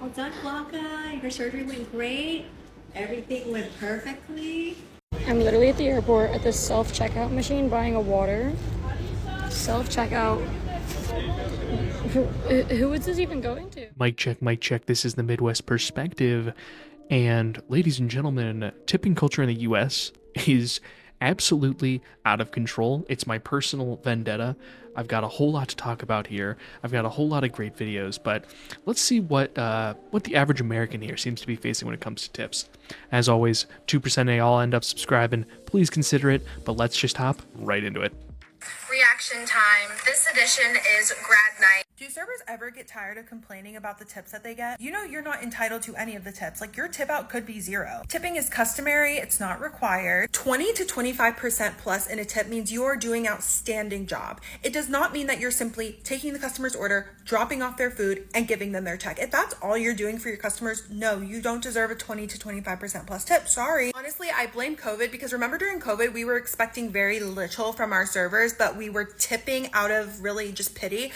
Well done, Blanca. Your surgery went great. Everything went perfectly. I'm literally at the airport at this self-checkout machine buying a water. Self-checkout. Who is this even going to? Mic check, mic check. This is the Midwest Perspective. And ladies and gentlemen, tipping culture in the US is absolutely out of control. It's my personal vendetta. I've got a whole lot to talk about here. I've got a whole lot of great videos, but let's see what the average American here seems to be facing when it comes to tips. As always, 2% of y'all end up subscribing. Please consider it, but let's just hop right into it. Reaction time. This edition is grad night. Do servers ever get tired of complaining about the tips that they get? You know you're not entitled to any of the tips. Like, your tip out could be zero. Tipping is customary, it's not required. 20 to 25% plus in a tip means you are doing an outstanding job. It does not mean that you're simply taking the customer's order, dropping off their food, and giving them their check. If that's all you're doing for your customers, no, you don't deserve a 20 to 25% plus tip. Sorry. Honestly, I blame COVID because remember during COVID, we were expecting very little from our servers, but we were tipping out of really just pity,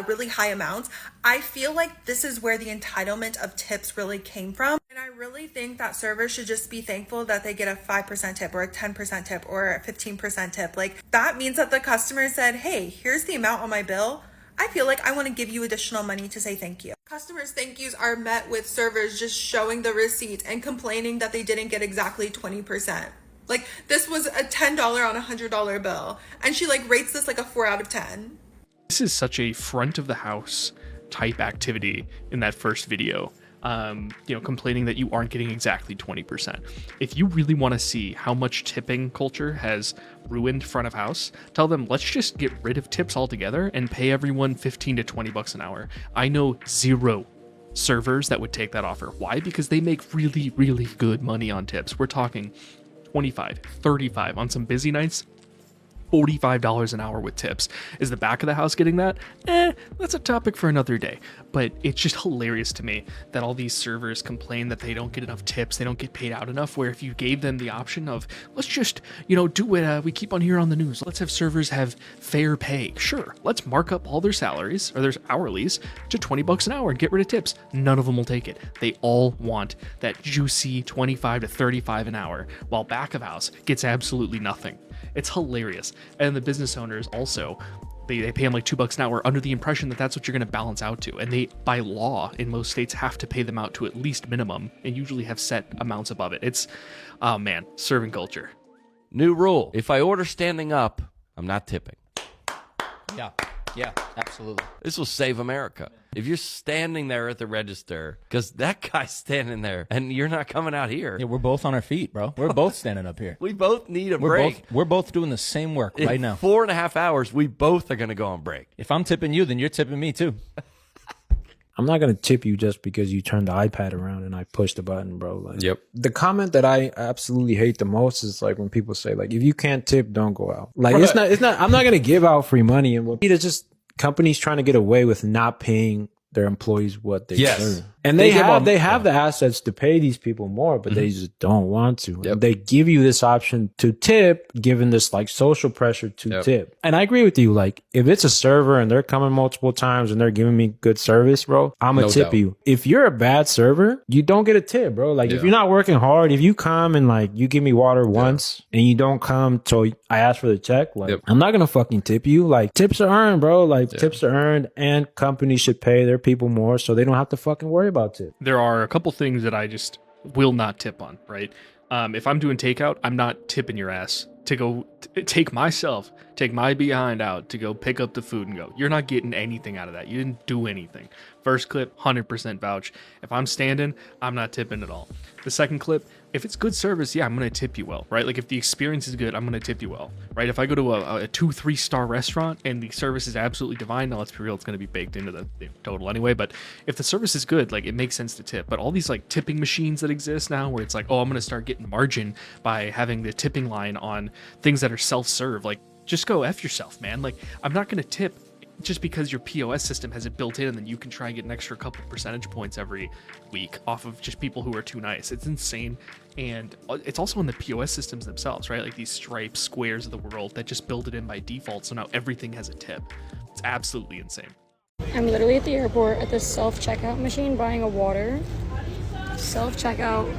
really high amounts. I feel like this is where the entitlement of tips really came from. And I really think that servers should just be thankful that they get a 5% tip or a 10% tip or a 15% tip. Like, that means that the customer said, hey, here's the amount on my bill. I feel like I want to give you additional money to say thank you. Customers' thank yous are met with servers just showing the receipt and complaining that they didn't get exactly 20%. Like, this was a $10 on a $100 bill, and she like rates this like a 4 out of 10. This is such a front of the house type activity in that first video. Complaining that you aren't getting exactly 20%. If you really want to see how much tipping culture has ruined front of house, tell them, let's just get rid of tips altogether and pay everyone 15 to 20 bucks an hour. I know zero servers that would take that offer. Why? Because they make really, really good money on tips. We're talking 25, 35 on some busy nights. $45 an hour with tips. Is the back of the house getting that? That's a topic for another day. But it's just hilarious to me that all these servers complain that they don't get enough tips, they don't get paid out enough, where if you gave them the option of, let's just, do what we keep on here on the news, let's have servers have fair pay. Sure, let's mark up all their salaries, or their hourlies, to 20 bucks an hour and get rid of tips. None of them will take it. They all want that juicy 25 to 35 an hour, while back of house gets absolutely nothing. It's hilarious. And the business owners also, they pay them like $2 an hour under the impression that that's what you're going to balance out to. And they, by law, in most states, have to pay them out to at least minimum and usually have set amounts above it. It's, oh man, serving culture. New rule. If I order standing up, I'm not tipping. Yeah, absolutely. This will save America. If you're standing there at the register, because that guy's standing there and you're not coming out here. Yeah, we're both on our feet, bro. We're both standing up here. We both need a break. We're both doing the same work right now. 4.5 hours, we both are going to go on break. If I'm tipping you, then you're tipping me too. I'm not going to tip you just because you turned the iPad around and I pushed the button, bro. Like, Yep. The comment that I absolutely hate the most is like when people say, like, if you can't tip, don't go out. Like, it's not, I'm not going to give out free money. And it's just companies trying to get away with not paying their employees what they deserve. And they have the assets to pay these people more, but they just don't want to. Yep. They give you this option to tip, given this like social pressure to tip. And I agree with you. Like, if it's a server and they're coming multiple times and they're giving me good service, bro, I'm gonna tip you. If you're a bad server, you don't get a tip, bro. Like, if you're not working hard, if you come and like you give me water once and you don't come till I ask for the check, like I'm not gonna fucking tip you. Like, tips are earned, bro. Like, tips are earned, and companies should pay their people more so they don't have to fucking worry about tip. There are a couple things that I just will not tip on, right? If I'm doing takeout, I'm not tipping your ass to go take my behind out to go pick up the food and go. You're not getting anything out of that. You didn't do anything. First clip, 100% vouch. If I'm standing, I'm not tipping at all. The second clip, if it's good service, yeah, I'm going to tip you well, right? Like, if the experience is good, I'm going to tip you well, right? If I go to a 2-3 star restaurant and the service is absolutely divine, now let's be real, it's going to be baked into the total anyway, but if the service is good, like, it makes sense to tip. But all these like tipping machines that exist now where it's like, oh, I'm going to start getting margin by having the tipping line on things that are self-serve, like, just go F yourself, man. Like, I'm not going to tip just because your POS system has it built in and then you can try and get an extra couple percentage points every week off of just people who are too nice. It's insane. And it's also in the POS systems themselves, right? Like these Stripe, Squares of the world that just build it in by default. So now everything has a tip. It's absolutely insane. I'm literally at the airport at this self-checkout machine buying a water. Self-checkout.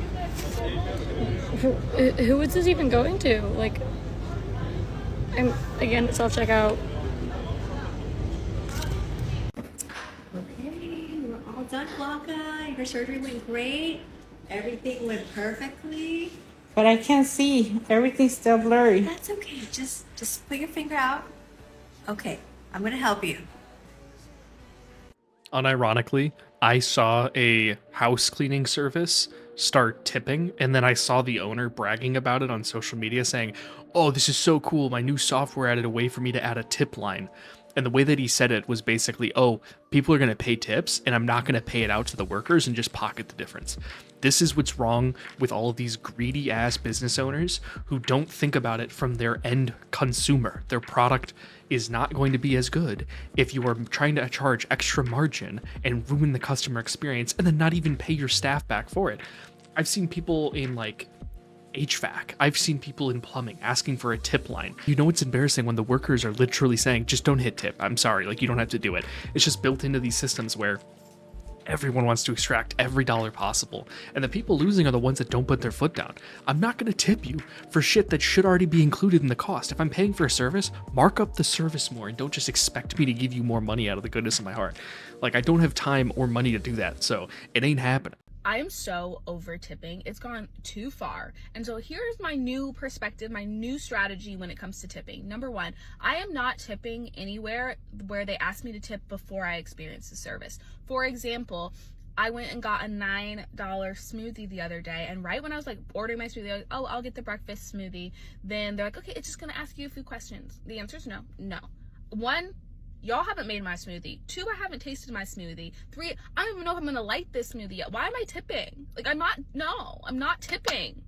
Who is this even going to? Like, I'm again at self-checkout. Okay, we're all done, Blanca. Your surgery went great. Everything went perfectly. But I can't see. Everything's still blurry. That's okay. Just put your finger out. Okay, I'm gonna help you. Unironically, I saw a house cleaning service start tipping, and then I saw the owner bragging about it on social media saying, "Oh, this is so cool. My new software added a way for me to add a tip line." And the way that he said it was basically, "Oh, people are going to pay tips, and I'm not going to pay it out to the workers and just pocket the difference." This is what's wrong with all of these greedy ass business owners who don't think about it from their end consumer. Their product is not going to be as good if you are trying to charge extra margin and ruin the customer experience and then not even pay your staff back for it. I've seen people in like HVAC. I've seen people in plumbing asking for a tip line. You know, it's embarrassing when the workers are literally saying, just don't hit tip. I'm sorry, like you don't have to do it. It's just built into these systems where everyone wants to extract every dollar possible. And the people losing are the ones that don't put their foot down. I'm not going to tip you for shit that should already be included in the cost. If I'm paying for a service, mark up the service more and don't just expect me to give you more money out of the goodness of my heart. Like, I don't have time or money to do that, so it ain't happening. I am so over tipping. It's gone too far. And so here's my new perspective, my new strategy when it comes to tipping. Number one, I am not tipping anywhere where they ask me to tip before I experience the service. For example, I went and got a $9 smoothie the other day, and right when I was like ordering my smoothie, I was like, oh, I'll get the breakfast smoothie. Then they're like, okay, it's just gonna ask you a few questions. The answer is no. One, y'all haven't made my smoothie. 2, I haven't tasted my smoothie. 3, I don't even know if I'm gonna like this smoothie yet. Why am I tipping? Like, I'm not tipping.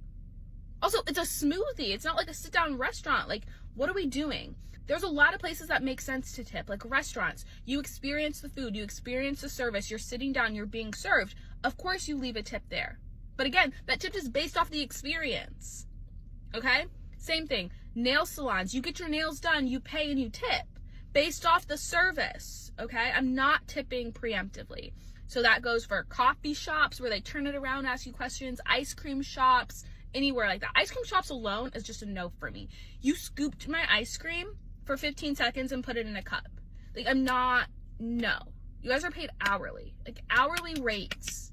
Also, it's a smoothie. It's not like a sit-down restaurant. Like, what are we doing? There's a lot of places that make sense to tip, like restaurants. You experience the food, you experience the service, you're sitting down, you're being served. Of course you leave a tip there. But again, that tip is based off the experience, okay? Same thing, nail salons. You get your nails done, you pay and you tip based off the service, okay? I'm not tipping preemptively. So that goes for coffee shops where they turn it around, ask you questions, ice cream shops, anywhere like that. Ice cream shops alone is just a no for me. You scooped my ice cream for 15 seconds and put it in a cup. Like, no. You guys are paid hourly, like hourly rates.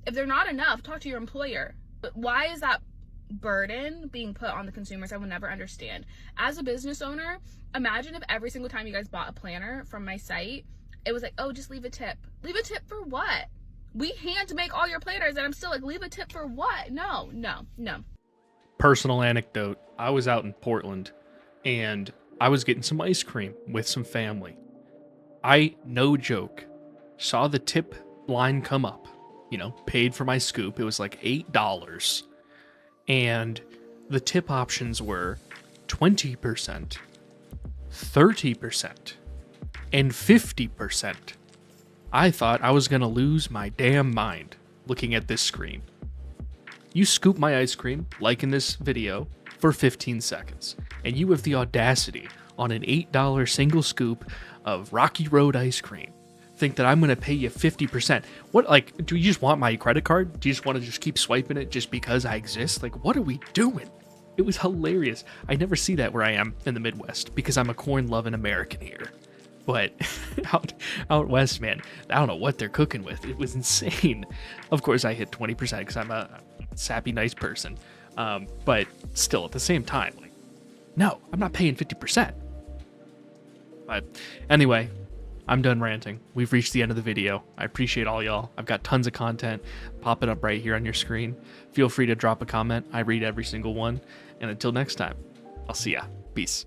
If they're not enough, talk to your employer. But why is that burden being put on the consumers? I will never understand. As a business owner, imagine if every single time you guys bought a planner from my site, it was like, oh, just leave a tip. Leave a tip for what? We hand make all your planners and I'm still like, leave a tip for what? No. Personal anecdote, I was out in Portland and I was getting some ice cream with some family. I, no joke, saw the tip line come up, paid for my scoop. It was like $8. And the tip options were 20%, 30%, and 50%. I thought I was going to lose my damn mind looking at this screen. You scoop my ice cream, like in this video, for 15 seconds, and you have the audacity on an $8 single scoop of Rocky Road ice cream think that I'm going to pay you 50%. What, like, do you just want my credit card? Do you just want to just keep swiping it just because I exist? Like, what are we doing? It was hilarious. I never see that where I am in the Midwest because I'm a corn-loving American here. But out west, man, I don't know what they're cooking with. It was insane. Of course, I hit 20% because I'm a sappy, nice person. But still, at the same time, like, no, I'm not paying 50%. But anyway, I'm done ranting. We've reached the end of the video. I appreciate all y'all. I've got tons of content. Pop it up right here on your screen. Feel free to drop a comment. I read every single one. And until next time, I'll see ya. Peace.